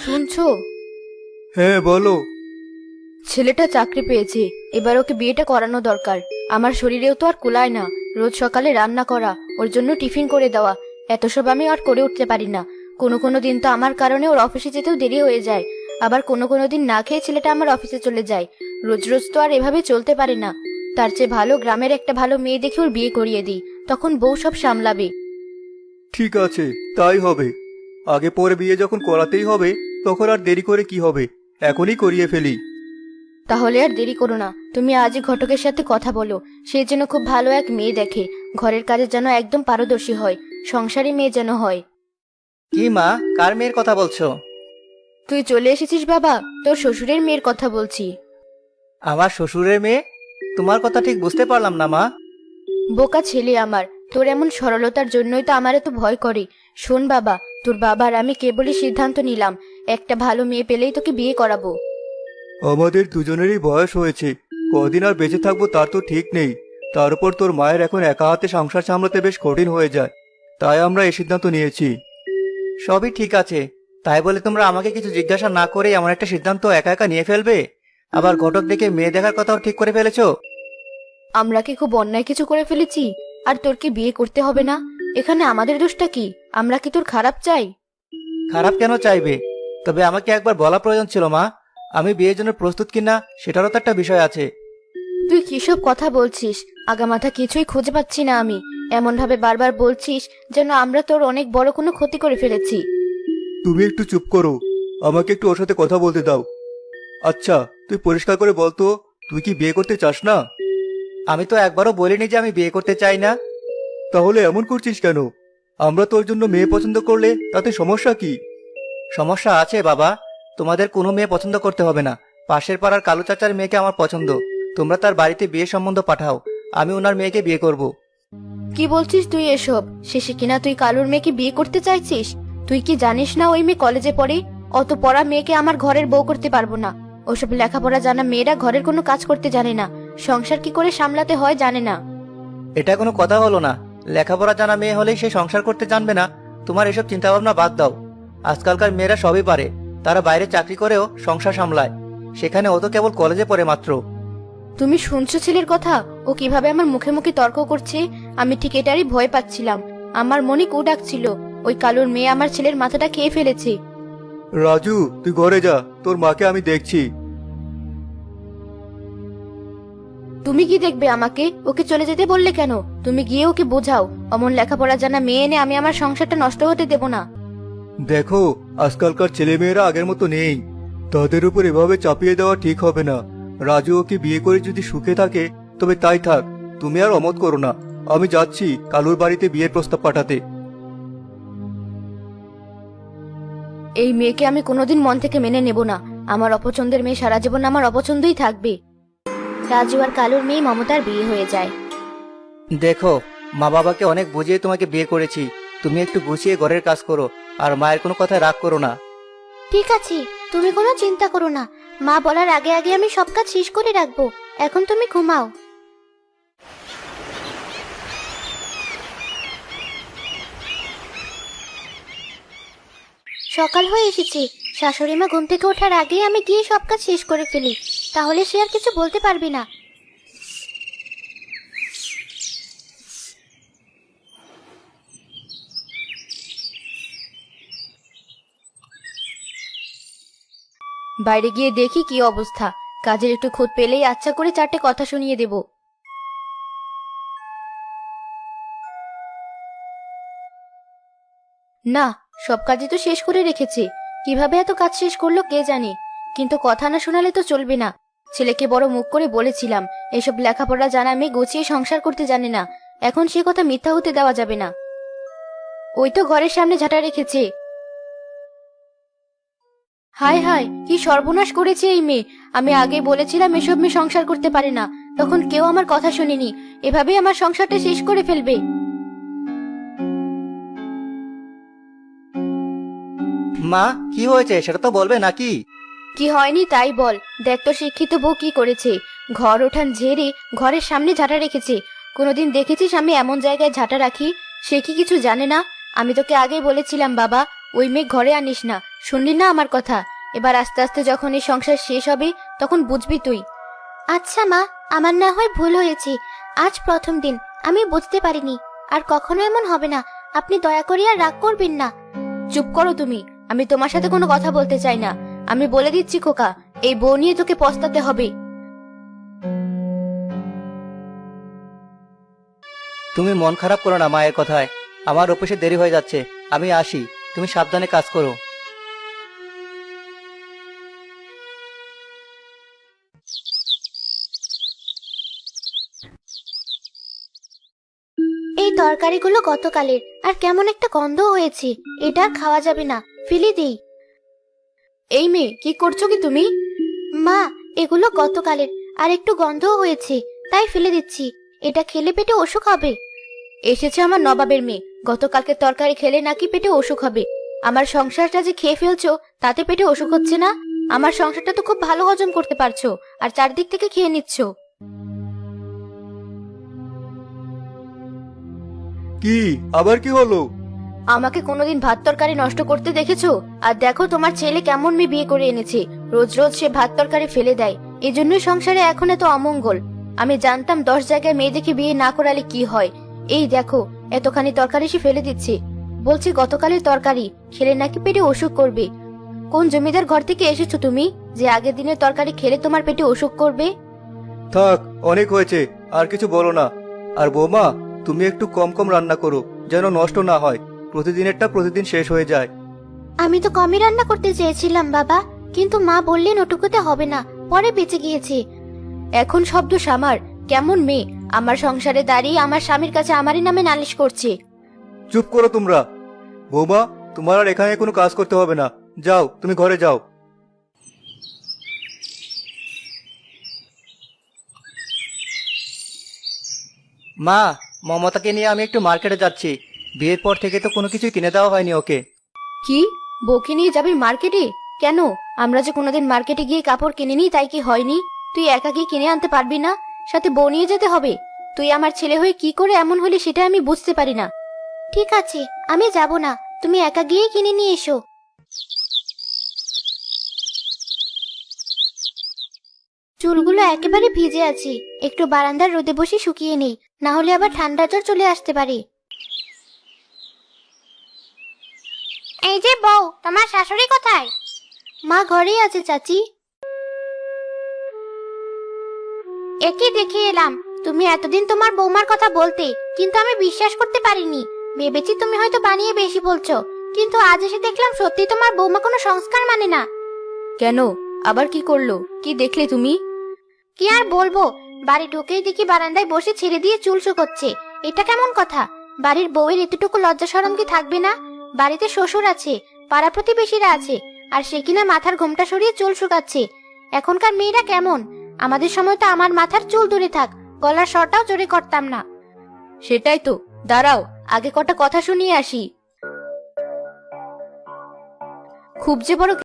শুনছো? হ্যাঁ বলো। ছেলেটা চাকরি পেয়েছে, এবার ওকে বিয়েটা করানো দরকার। আমার শরীরেও তো আর কুলায় না। রোজ সকালে রান্না করা, ওর জন্য টিফিন করে দেওয়া, এত সব আমি আর করে উঠতে পারি না। কোনো কোনো দিন তো আমার কারণে ওর অফিসে যেতেও দেরি হয়ে যায়। আবার কোনো কোনো দিন না খেয়ে ছেলেটা আমার অফিসে চলে যায়। রোজ রোজ তো আর এভাবে চলতে পারে না। তার চেয়ে ভালো গ্রামের একটা ভালো মেয়ে দেখে ওর বিয়ে করিয়ে দিই, তখন বউ সব সামলাবে। ঠিক আছে, তাই হবে। আগে পরে বিয়ে যখন করাতেই হবে, তখন আর দেরি করে কি হবে, এখনই করিয়ে ফেলি। তাহলে আর দেরি করো না, তুমি আজই ঘটকের সাথে কথা বলো। সে যেন খুব ভালো এক মেয়ে দেখে, ঘরের কাজে যেন একদম পারদর্শী হয়, সংসারী মেয়ে যেন হয়। কি মা, কার মেয়ের কথা বলছো? তুই চলে এসেছিস বাবা, তোর শ্বশুরের মেয়ের কথা বলছি। আমার শ্বশুরের মেয়ে? তোমার কথা ঠিক বুঝতে পারলাম না মা। বোকা ছেলে আমার, তোর এমন সরলতার জন্যই তো আমার এত ভয় করে। শোন বাবা, তোর বাবার আমি কেবলই সিদ্ধান্ত নিলাম, একটা ভালো মেয়ে পেলেই তোকে বিয়ে করাবো। আমাদের দুজনেরই বয়স হয়েছে, কদিন আর বেঁচে থাকবো তার তো ঠিক নেই। তার উপর তোর মায়ের এখন একা হাতে সংসার সামলাতে বেশ কঠিন হয়ে যায়, তাই আমরা এই সিদ্ধান্ত নিয়েছি। সবই ঠিক আছে, তাই বলে তোমরা আমাকে কিছু জিজ্ঞাসা না করে এমন একটা সিদ্ধান্ত একা একা নিয়ে ফেলবে? আবার ঘটক দেখে মেয়ে দেখার কথাও ঠিক করে ফেলেছো? আমরা কি খুব অন্যায় কিছু করে ফেলেছি? আর তোর কি বিয়ে করতে হবে না? এখানে আমাদের দোষটা কি? আমরা কি তোর খারাপ চাই? খারাপ কেন চাইবে? তবে আমাকে একবার বলা প্রয়োজন ছিল মা। আমি বিয়ের জন্য প্রস্তুত কিনা সেটারও তো একটা বিষয় আছে। তুই কিসব কথা বলছিস? আগামাথা কিছুই খুঁজে পাচ্ছি না আমি। এমন ভাবে বারবার বলছিস যেন আমরা তোর অনেক বড় কোনো ক্ষতি করে ফেলেছি। তুমি একটু চুপ করো, আমাকে একটু ওর সাথে কথা বলতে দাও। আচ্ছা, তুই পরিষ্কার করে বল তো, তুই কি বিয়ে করতে চাস না? আমি তো একবারও বলিনি যে আমি বিয়ে করতে চাই না। তাহলে এমন করছিস কেন? আমরা তোর জন্য মেয়ে পছন্দ করলে তাতে সমস্যা কি? সমস্যা আছে বাবা, তোমাদের কোনো মেয়ে পছন্দ করতে হবে না। পাশের পাড়ার কালু চাচার মেয়েকে আমার পছন্দ। তোমরা তার বাড়িতে বিয়ে সম্বন্ধ পাঠাও, আমি ওনার মেয়েকে বিয়ে করব। কি বলছিস তুই এসব? শেষে কিনা তুই কালুর মেয়েকে বিয়ে করতে চাইছিস? তুই কি জানিস না ওই মেয়ে কলেজে পড়ে? অত পড়া মেয়েকে আমার ঘরের বউ করতে পারবো না। ওসব লেখাপড়া জানা মেয়েরা ঘরের কোনো কাজ করতে জানে না, সংসার কি করে সামলাতে হয় জানে না। এটা কোনো কথা হলো না। লেখাপড়া জানা মেয়ে হলেই সে সংসার করতে জানবে না? তোমার এসব চিন্তা ভাবনা বাদ দাও। আজকালকার মেয়েরা সবই পারে, তারা বাইরে চাকরি করেও সংসার সামলায়। সেখানে ও তো কেবল কলেজে পড়ে মাত্র। তুমি শুনছো ছেলের কথা? ও কিভাবে আমার মুখে মুখে তর্ক করছে? আমি ঠিক এটারই ভয় পাচ্ছিলাম। আমার মনে কু ডাকছিল, ওই কালুর মেয়ে আমার ছেলের মাথাটা খেয়ে ফেলেছে। রাজু, তুই ঘরে যা, তোর মাকে আমি দেখছি। তুমি কি দেখবে আমাকে? ওকে চলে যেতে বললে কেন? তুমি গিয়ে ওকে বোঝাও, অমন লেখাপড়া জানা মেয়ে এনে আমি আমার সংসারটা নষ্ট হতে দেব না। দেখো, আজকালকার ছেলেমেয়েরা আগের মতো নেই, তাদের উপর এভাবে চাপিয়ে দেওয়া ঠিক হবে না। রাজু ওকে বিয়ে করে যদি সুখে থাকে তবে তাই থাক, তুমি আর অমত করো না। আমি যাচ্ছি কালুর বাড়িতে বিয়ের প্রস্তাব পাঠাতে। এই মেয়েকে আমি কোনোদিন মন থেকে মেনে নেব না। আমার অপছন্দের মেয়ে সারা জীবন আমার অপছন্দই থাকবে। রাজু আর কালুর মেয়ে মমতার বিয়ে হয়ে যায়। দেখো, মা বাবাকে অনেক বুঝিয়ে তোমাকে বিয়ে করেছি। তুমি একটু গুছিয়ে ঘরের কাজ করো, আর মায়ের কোনো কথায় রাগ করো না। ঠিক আছে, তুমি কোনো চিন্তা করো না। মা বলার আগে আগে আমি সব কাজ শেষ করে রাখবো। এখন তুমি ঘুমাও। সকাল হয়ে এসেছে, শাশুড়ি মা ঘুম থেকে ওঠার আগেই আমি গিয়ে সব কাজ শেষ করে ফেলি, তাহলে সে আর কিছু বলতে পারবে না। বাইরে গিয়ে দেখি কি অবস্থা। কাজের একটু খুঁত পেলেই আচ্ছা করে চারটে কথা শুনিয়ে দেব। না, সব কাজই তো শেষ করে রেখেছে। কিভাবে এত কাজ শেষ করলো কে জানে। কিন্তু কথা না শোনালে তো চলবে না। ছেলেকে বড় মুখ করে বলেছিলাম এসব লেখাপড়া জানা মেয়ে গুছিয়ে সংসার করতে জানে না। এখন সে কথা মিথ্যা হতে দেওয়া যাবে না। ওই তো ঘরের সামনে ঝাঁটা রেখেছে। হায় হায়, কি সর্বনাশ করেছে এই মেয়ে। আমি আগে বলেছিলাম এসব মেয়ে সংসার করতে পারে না, তখন কেউ আমার কথা শুনেনি। এভাবেই আমার সংসারটা শেষ করে ফেলবে। মা, কি হয়েছে সেটা তো বলবে নাকি? কি হয়নি তাই বল। দেখ তো শিক্ষিত বউ কি করেছে। ঘর ওঠান ঝেড়ে ঘরের সামনে ঝাঁটা রেখেছে। কোনোদিন দেখেছিস আমি এমন জায়গায় ঝাঁটা রাখি? সে কি কিছু জানে না? আমি তোকে আগেই বলেছিলাম বাবা, ওই মেয়ে ঘরে আনিস না, শুনলি না আমার কথা? এবার আস্তে আস্তে যখন এই সংসার শেষ হবে তখন বুঝবি তুই। আচ্ছা মা, আমার না হয় ভুল হয়েছে। আজ প্রথম দিন, আমি বুঝতে পারিনি। আর কখনো এমন হবে না। আপনি দয়া করে আর রাগ করবেন না। চুপ করো তুমি, আমি তোমার সাথে কোনো কথা বলতে চাই না। আমি বলে দিচ্ছি খোকা, এই বউ নিয়ে তোকে পস্তাতে হবে। তুমি মন খারাপ করো না মায়ের কথায়। আমার অফিসে দেরি হয়ে যাচ্ছে, আমি আসি। তুমি সাবধানে কাজ করো। এই তরকারিগুলো গতকালের, আর কেমন একটা গন্ধ হয়েছে। এটা আর খাওয়া যাবে না, ফেলে দেই। এই মেয়ে, কি করছো কি তুমি? মা, এগুলো গতকালের, আর একটু গন্ধও হয়েছে, তাই ফেলে দিচ্ছি। এটা খেলে পেটে অসুখ হবে। এসেছে আমার নবাবের মেয়ে, গতকালকে তরকারি খেলে নাকি পেটে অসুখ হবে। আমার সংসারটা যে খেয়ে ফেলছো, তাতে পেটে অসুখ হচ্ছে না? আমার সংসারটা তো খুব ভালো হজম করতে পারছো, আর চারদিক থেকে খেয়ে নিচ্ছ। কি আবার কি হলো? আমাকে কোনোদিন ভাত তরকারি নষ্ট করতে দেখেছো? আর দেখো তোমার ছেলে কেমন মেয়ে বিয়ে করে এনেছে, রোজ রোজ সে ভাত তরকারি ফেলে দেয়। এজন্যই সংসারে এখন এত অমঙ্গল। আমি জানতাম 10 জায়গায় মেয়ে দেখে বিয়ে না করালে কি হয়। এই দেখো, এতখানি তরকারি সে ফেলে দিচ্ছে। বলছি গতকালের তরকারি খেলে নাকি পেটে অসুখ করবে। কোন জমিদার ঘর থেকে এসেছো তুমি, যে আগের দিনের তরকারি খেলে তোমার পেটে অসুখ করবে? থাক, অনেক হয়েছে, আর কিছু বলো না। আর বৌমা, তুমি একটু কম কম রান্না করো, যেন নষ্ট না হয়। প্রতিদিনেরটা প্রতিদিন শেষ হয়ে যায়। আমি তো কমই রান্না করতে চেয়েছিলাম বাবা, কিন্তু মা বললেন ওটুকুতে হবে না, পরে বেঁচে গিয়েছে। এখন শব্দ সামার, কেমন মেয়ে আমার সংসারে দাঁড়িয়ে আমার স্বামীর কাছে আমারই নামে নালিশ করছে। চুপ করো তোমরা। বৌমা, তোমার আর এখানে কোনো কাজ করতে হবে না। যাও, তুমি ঘরে যাও। মা, মমতাকে নিয়ে আমি একটু মার্কেটে যাচ্ছি। বিয়ের পর থেকে তো কোনো কিছুই কিনে দেওয়া হয়নি ওকে। কি, বউকে নিয়ে যাবি মার্কেটে? কেন, আমরা যে কোনোদিন মার্কেটে গিয়ে কাপড় কিনিনি, তাই কি হয়নি? তুই একা গিয়ে কিনে আনতে পারবি না? সাথে বউ নিয়ে যেতে হবে? তুই আমার ছেলে হয়ে কি করে এমন হলি সেটা আমি বুঝতে পারি না। ঠিক আছে, আমি যাব না, তুমি একা গিয়ে কিনে নিয়ে এসো। চুলগুলো একেবারে ভিজে আছে, একটু বারান্দার রোদে বসে শুকিয়ে নেই, না হলে আবার ঠান্ডা জ্বর চলে আসতে পারে। এই যে বউ, তোমার শাশুড়ি কোথায়? মা ঘরেই আছে চাচি। একে দেখে এলাম, তুমি এতদিন তোমার বৌমার কথা বলতে, কিন্তু আমি বিশ্বাস করতে পারিনি। ভেবেছি তুমি হয়তো বানিয়ে বেশি বলছো, কিন্তু আজ এসে দেখলাম সত্যি তোমার বৌমা কোনো সংস্কার মানে না। কেন, আবার কি করলো? কি দেখলে তুমি? কি আর বলবো, বাড়ি ঢুকেই দেখি বারান্দায় বসে ছেড়ে দিয়ে চুল শুকোচ্ছে। এটা কেমন কথা? বাড়ির বউয়ের এতটুকু লজ্জা শরম কি থাকবে না? বাড়িতে শ্বশুর আছে, পাড়া প্রতিবেশীরা আছে, আর সে কিনা মাথার ঘোমটা সরিয়ে চুল শুকাচ্ছে। এখনকার মেয়েরা কেমন? আমাদের সময় তো আমার মাথার চুল দূরে থাক, গলার স্বরটাও জোরে করতাম না। সেটাই তো, দাঁড়াও আগে কটা কথা শুনিয়ে আসি। খুব যে বড়